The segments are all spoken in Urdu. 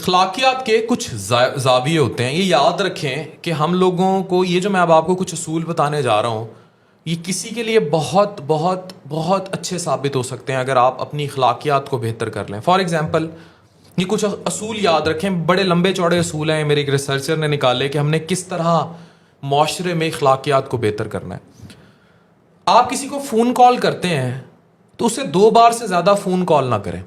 اخلاقیات کے کچھ زاویے ہوتے ہیں. یہ یاد رکھیں کہ ہم لوگوں کو یہ جو میں اب آپ کو کچھ اصول بتانے جا رہا ہوں یہ کسی کے لیے بہت بہت بہت اچھے ثابت ہو سکتے ہیں اگر آپ اپنی اخلاقیات کو بہتر کر لیں. فار ایگزامپل یہ کچھ اصول یاد رکھیں, بڑے لمبے چوڑے اصول ہیں, میرے ایک ریسرچر نے نکالے کہ ہم نے کس طرح معاشرے میں اخلاقیات کو بہتر کرنا ہے. آپ کسی کو فون کال کرتے ہیں تو اسے 2 بار سے زیادہ فون کال نہ کریں.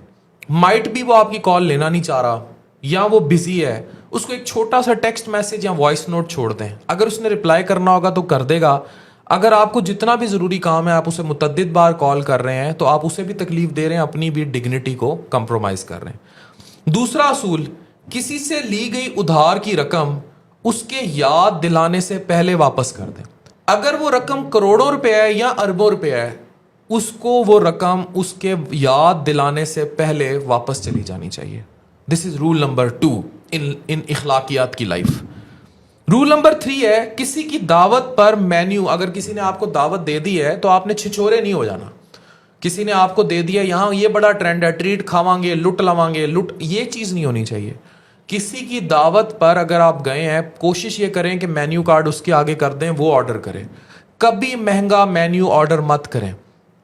مائٹ بھی وہ آپ کی کال لینا نہیں چاہ رہا یا وہ بزی ہے, اس کو ایک چھوٹا سا ٹیکسٹ میسج یا وائس نوٹ چھوڑ دیں. اگر اس نے رپلائی کرنا ہوگا تو کر دے گا. اگر آپ کو جتنا بھی ضروری کام ہے آپ اسے متعدد بار کال کر رہے ہیں تو آپ اسے بھی تکلیف دے رہے ہیں, اپنی بھی ڈگنیٹی کو کمپرومائز کر رہے ہیں. دوسرا اصول, کسی سے لی گئی ادھار کی رقم اس کے یاد دلانے سے پہلے واپس کر دیں. اگر وہ رقم کروڑوں روپے ہے یا اربوں روپے ہے, اس کو وہ رقم اس کے یاد دلانے سے پہلے واپس چلی جانی چاہیے. دس از رول نمبر 2 ان اخلاقیات کی لائف. رول نمبر 3 ہے کسی کی دعوت پر مینیو, اگر کسی نے آپ کو دعوت دے دی ہے تو آپ نے چھچورے نہیں ہو جانا. کسی نے آپ کو دے دیا یہاں یہ بڑا ٹرینڈ ہے, ٹریٹ کھاواں گے, لٹ لواں گے, یہ چیز نہیں ہونی چاہیے. کسی کی دعوت پر اگر آپ گئے ہیں کوشش یہ کریں کہ مینیو کارڈ اس کے آگے کر دیں, وہ آرڈر کریں. کبھی مہنگا مینیو آرڈر مت کریں.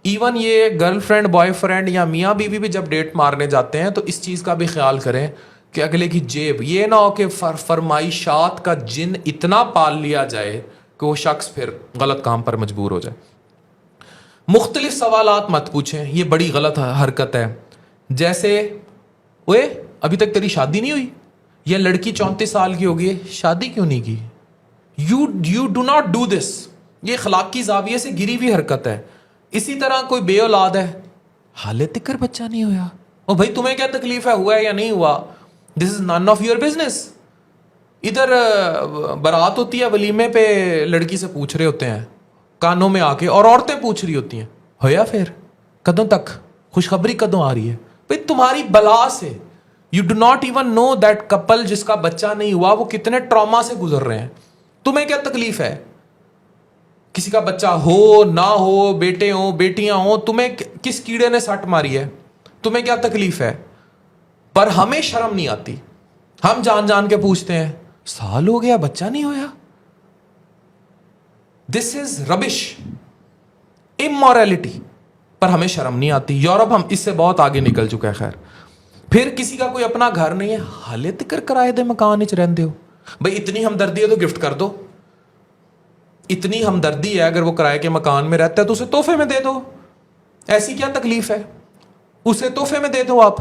ایون یہ گرل فرینڈ بوائے فرینڈ یا میاں بیوی بھی جب ڈیٹ مارنے جاتے ہیں تو اس چیز کا بھی خیال کریں کہ اگلے کی جیب یہ نہ ہو کہ فرمائشات کا جن اتنا پال لیا جائے کہ وہ شخص پھر غلط کام پر مجبور ہو جائے. مختلف سوالات مت پوچھیں, یہ بڑی غلط حرکت ہے. جیسے اوے ابھی تک تیری شادی نہیں ہوئی, یہ لڑکی 34 سال کی ہوگی, شادی کیوں نہیں کی؟ یو ڈو ناٹ ڈو دس. یہ اخلاقی زاویے سے گری ہوئی حرکت ہے. اسی طرح کوئی بے اولاد ہے, حالے تکر بچہ نہیں ہوا, او بھائی تمہیں کیا تکلیف ہے, ہوا ہے یا نہیں ہوا, دس از نن آف یور بزنس. ادھر بارات ہوتی ہے ولیمے پہ, لڑکی سے پوچھ رہے ہوتے ہیں کانوں میں آ کے, اور عورتیں پوچھ رہی ہوتی ہیں ہویا پھر کدوں تک, خوشخبری کدوں آ رہی ہے. بھائی تمہاری بلا سے you do not even know that couple جس کا بچہ نہیں ہوا وہ کتنے ٹراما سے گزر رہے ہیں. تمہیں کیا تکلیف ہے کسی کا بچہ ہو نہ ہو, بیٹے ہوں بیٹیاں ہوں, تمہیں کس کیڑے نے سٹ ماری ہے, تمہیں کیا تکلیف ہے؟ پر ہمیں شرم نہیں آتی, ہم جان جان کے پوچھتے ہیں سال ہو گیا بچہ نہیں ہویا. دس از ربش, امورالٹی. پر ہمیں شرم نہیں آتی. یورپ ہم اس سے بہت آگے نکل چکا ہے. خیر, پھر کسی کا کوئی اپنا گھر نہیں ہے, حالے تکر کرائے دے مکان وچ رہندے ہو. بھائی اتنی ہمدردی ہے تو گفٹ کر دو. اتنی ہمدردی ہے اگر وہ کرائے کے مکان میں رہتا ہے تو اسے تحفے میں دے دو. ایسی کیا تکلیف ہے, اسے تحفے میں دے دو آپ.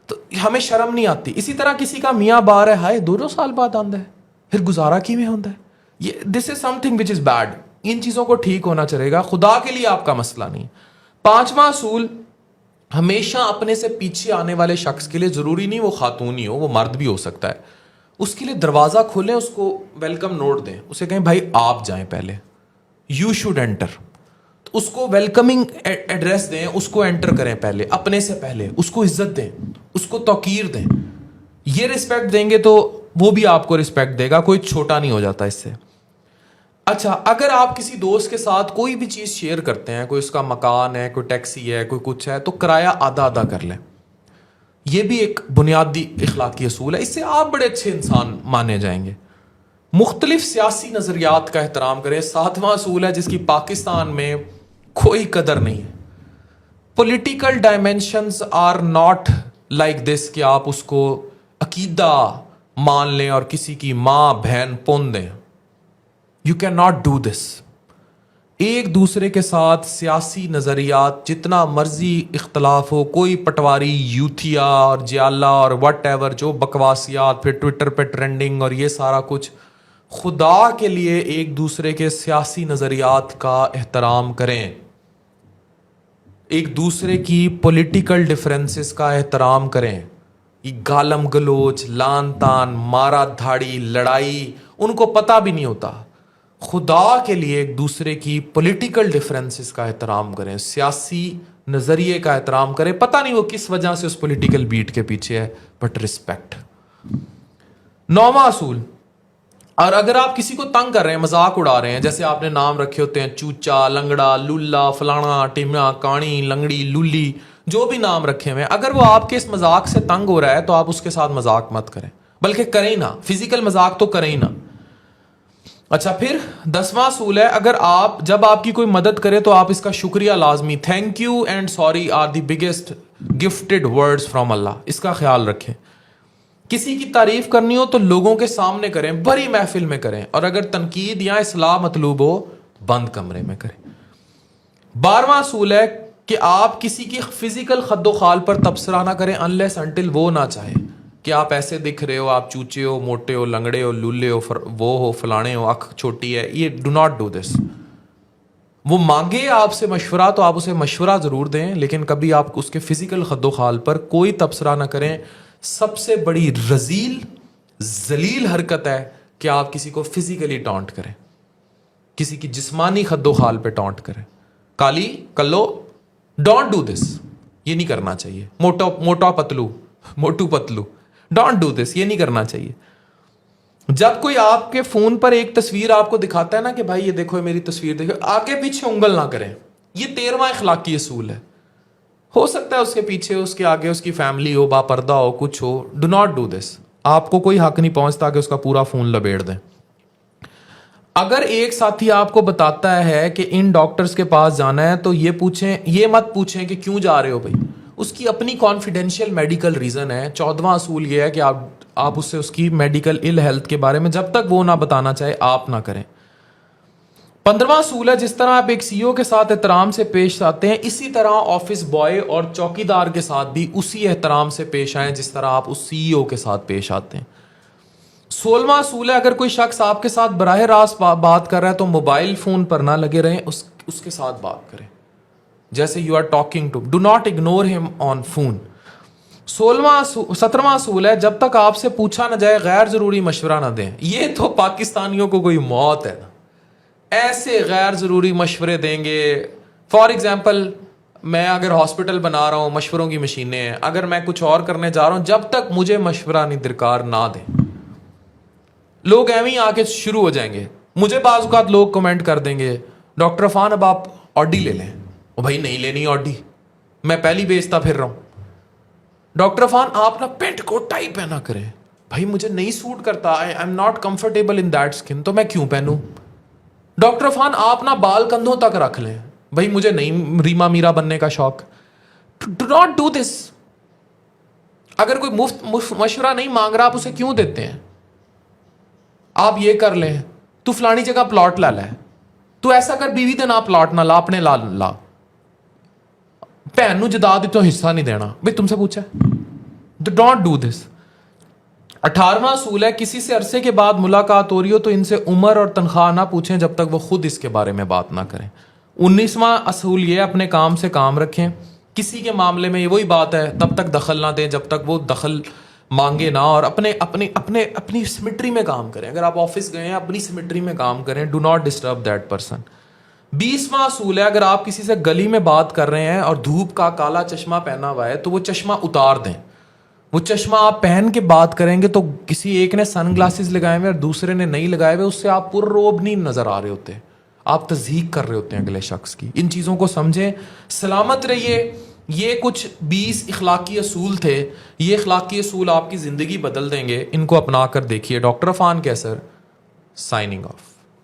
تو ہمیں شرم نہیں آتی. اسی طرح کسی کا میاں باہر ہے, ہائے 2 سال بعد آندا ہے, پھر گزارا کی میں ہوتا ہے. یہ دس از some thing which is bad. ان چیزوں کو ٹھیک ہونا چاہے گا, خدا کے لیے آپ کا مسئلہ نہیں. 5واں اصول, ہمیشہ اپنے سے پیچھے آنے والے شخص کے لیے, ضروری نہیں وہ خاتون ہی ہو, وہ مرد بھی ہو سکتا ہے, اس کے لیے دروازہ کھولیں, اس کو ویلکم نوٹ دیں, اسے کہیں بھائی آپ جائیں پہلے, یو شوڈ انٹر. اس کو ویلکمنگ ایڈریس دیں, اس کو انٹر کریں پہلے, اپنے سے پہلے, اس کو عزت دیں, اس کو توقیر دیں. یہ رسپیکٹ دیں گے تو وہ بھی آپ کو رسپیکٹ دے گا, کوئی چھوٹا نہیں ہو جاتا اس سے. اچھا, اگر آپ کسی دوست کے ساتھ کوئی بھی چیز شیئر کرتے ہیں, کوئی اس کا مکان ہے, کوئی ٹیکسی ہے, کوئی کچھ ہے, تو کرایہ آدھا آدھا کر لیں. یہ بھی ایک بنیادی اخلاقی اصول ہے, اس سے آپ بڑے اچھے انسان مانے جائیں گے. مختلف سیاسی نظریات کا احترام کریں. 7واں اصول ہے جس کی پاکستان میں کوئی قدر نہیں ہے. Political dimensions are not like this کہ آپ اس کو عقیدہ مان لیں اور کسی کی ماں بہن پون دیں. یو کین ناٹ ڈو دس. ایک دوسرے کے ساتھ سیاسی نظریات جتنا مرضی اختلاف ہو, کوئی پٹواری یوتھیا اور جیالا اور وٹ ایور جو بکواسیات, پھر ٹویٹر پہ ٹرینڈنگ اور یہ سارا کچھ, خدا کے لیے ایک دوسرے کے سیاسی نظریات کا احترام کریں. ایک دوسرے کی پولیٹیکل ڈفرینسز کا احترام کریں. یہ گالم گلوچ, لان تان, مارا دھاڑی, لڑائی ان کو پتہ بھی نہیں ہوتا. خدا کے لیے ایک دوسرے کی پولیٹیکل ڈفرینسز کا احترام کریں, سیاسی نظریے کا احترام کریں. پتہ نہیں وہ کس وجہ سے اس پولیٹیکل بیٹ کے پیچھے ہے, بٹ رسپیکٹ. 9واں اصول, اور اگر آپ کسی کو تنگ کر رہے ہیں، مذاق اڑا رہے ہیں، جیسے آپ نے نام رکھے ہوتے ہیں چوچا، لنگڑا، للا، فلانا، ٹمنا، کانی، لنگڑی، للی، جو بھی نام رکھے ہوئے ہیں، اگر وہ آپ کے اس مذاق سے تنگ ہو رہا ہے تو آپ اس کے ساتھ مذاق مت کریں، بلکہ کریں نہ، فزیکل مذاق تو کریں نہ. اچھا، پھر 10واں اصول ہے، اگر جب آپ کی کوئی مدد کرے تو آپ اس کا شکریہ لازمی، thank you and sorry are the biggest gifted words from اللہ، اس کا خیال رکھیں. کسی کی تعریف کرنی ہو تو لوگوں کے سامنے کریں، بڑی محفل میں کریں، اور اگر تنقید یا اصلاح مطلوب ہو بند کمرے میں کریں. 12واں اصول ہے کہ آپ کسی کی فزیکل خد و خال پر تبصرہ نہ کریں unless until وہ نہ چاہے کہ آپ ایسے دکھ رہے ہو، آپ چوچے ہو، موٹے ہو، لنگڑے ہو، لولے ہو، وہ ہو، فلانے ہو، آنکھ چھوٹی ہے. یہ ڈو ناٹ ڈو دس. وہ مانگے آپ سے مشورہ تو آپ اسے مشورہ ضرور دیں، لیکن کبھی آپ اس کے فزیکل خد و خال پر کوئی تبصرہ نہ کریں. سب سے بڑی رذیل ذلیل حرکت ہے کہ آپ کسی کو فزیکلی ٹانٹ کریں، کسی کی جسمانی خد و خال پہ ٹانٹ کریں. کالی کلو، ڈونٹ ڈو دس. یہ نہیں کرنا چاہیے. موٹا پتلو، motto Patlu, don't do this. یہ نہیں کرنا چاہیے. جب کوئی آپ کے فون پر ایک تصویر آپ کو دکھاتا ہے نا کہ بھائی یہ دیکھو میری تصویر دیکھو، آگے پیچھے انگل نہ کریں. یہ 13واں اخلاقی اصول ہے. ہو سکتا ہے اس کے پیچھے، اس کے آگے اس کی فیملی ہو، با پردہ ہو، کچھ ہو. Do not do this. آپ کو کوئی حق نہیں پہنچتا کہ اس کا پورا فون لپیٹ دیں. اگر ایک ساتھی آپ کو بتاتا ہے کہ ان ڈاکٹرز کے پاس جانا ہے تو یہ مت پوچھیں کہ کیوں جا رہے ہو بھائی. اس کی اپنی کانفیڈینشیل میڈیکل ریزن ہے. 14واں اصول یہ ہے کہ آپ اس کی میڈیکل ال ہیلتھ کے بارے میں جب تک وہ نہ بتانا چاہے آپ نہ کریں. 15واں اصول ہے، جس طرح آپ ایک سی او کے ساتھ احترام سے پیش آتے ہیں، اسی طرح آفس بوائے اور چوکی دار کے ساتھ بھی اسی احترام سے پیش آئیں جس طرح آپ اس سی او کے ساتھ پیش آتے ہیں. 16واں اصول ہے، اگر کوئی شخص آپ کے ساتھ براہ راست بات کر رہا ہے تو موبائل فون پر نہ لگے رہیں، اس کے ساتھ بات کریں. جیسے you are talking to, do not ignore him on phone. 17واں اصول ہے، جب تک آپ سے پوچھا نہ جائے غیر ضروری مشورہ نہ دیں. یہ تو پاکستانیوں کو کوئی موت ہے نا، ایسے غیر ضروری مشورے دیں گے. فار ایگزامپل، میں اگر ہاسپٹل بنا رہا ہوں، مشوروں کی مشینیں ہیں، اگر میں کچھ اور کرنے جا رہا ہوں، جب تک مجھے مشورہ نہیں درکار نہ دیں. لوگ ایویں ہی آ کے شروع ہو جائیں گے. مجھے بعض اوقات لوگ کمنٹ کر دیں گے، ڈاکٹر عرفان اب آپ آڈی لے لیں. او بھائی نہیں لینی آڈی، میں پہلی بیچتا پھر رہا ہوں. ڈاکٹر عرفان آپ نا پینٹ کوٹ ٹائی پہنا کریں. بھائی مجھے نہیں سوٹ کرتا، I am not comfortable in that skin, تو میں کیوں پہنوں. ڈاکٹر عرفان آپ نا بال کندھوں تک رکھ لیں. بھائی مجھے نہیں ریما میرا بننے کا شوق. ڈو ناٹ ڈو دس. اگر کوئی مفت مشورہ نہیں مانگ رہا، آپ اسے کیوں دیتے ہیں. آپ یہ کر لیں، تو فلانی جگہ پلاٹ لا لے، تو ایسا کر بیوی دے نہ پلاٹ نہ لا، اپنے لا. بہن نو جدا دی تو حصہ نہیں دینا. بھائی تم سے پوچھا. Don't do this. 18واں اصول ہے، کسی سے عرصے کے بعد ملاقات ہو رہی ہو تو ان سے عمر اور تنخواہ نہ پوچھیں جب تک وہ خود اس کے بارے میں بات نہ کریں. 19واں اصول یہ ہے، اپنے کام سے کام رکھیں. کسی کے معاملے میں یہ وہی بات ہے، تب تک دخل نہ دیں جب تک وہ دخل مانگے نہ، اور اپنی سمیٹری میں کام کریں. اگر آپ آفس گئے ہیں اپنی سمیٹری میں کام کریں. Do not disturb that person. 20واں اصول ہے، اگر آپ کسی سے گلی میں بات کر رہے ہیں اور دھوپ کا کالا چشمہ پہنا ہوا ہے تو وہ چشمہ اتار دیں. وہ چشمہ آپ پہن کے بات کریں گے تو کسی ایک نے سن گلاسز لگائے ہوئے اور دوسرے نے نہیں لگائے ہوئے، اس سے آپ پر روب نہیں نظر آ رہے ہوتے، آپ تضحیق کر رہے ہوتے ہیں اگلے شخص کی. ان چیزوں کو سمجھیں، سلامت رہیے. یہ کچھ 20 اخلاقی اصول تھے. یہ اخلاقی اصول آپ کی زندگی بدل دیں گے. ان کو اپنا کر دیکھیے. ڈاکٹر عرفان کیسر، سائننگ آف.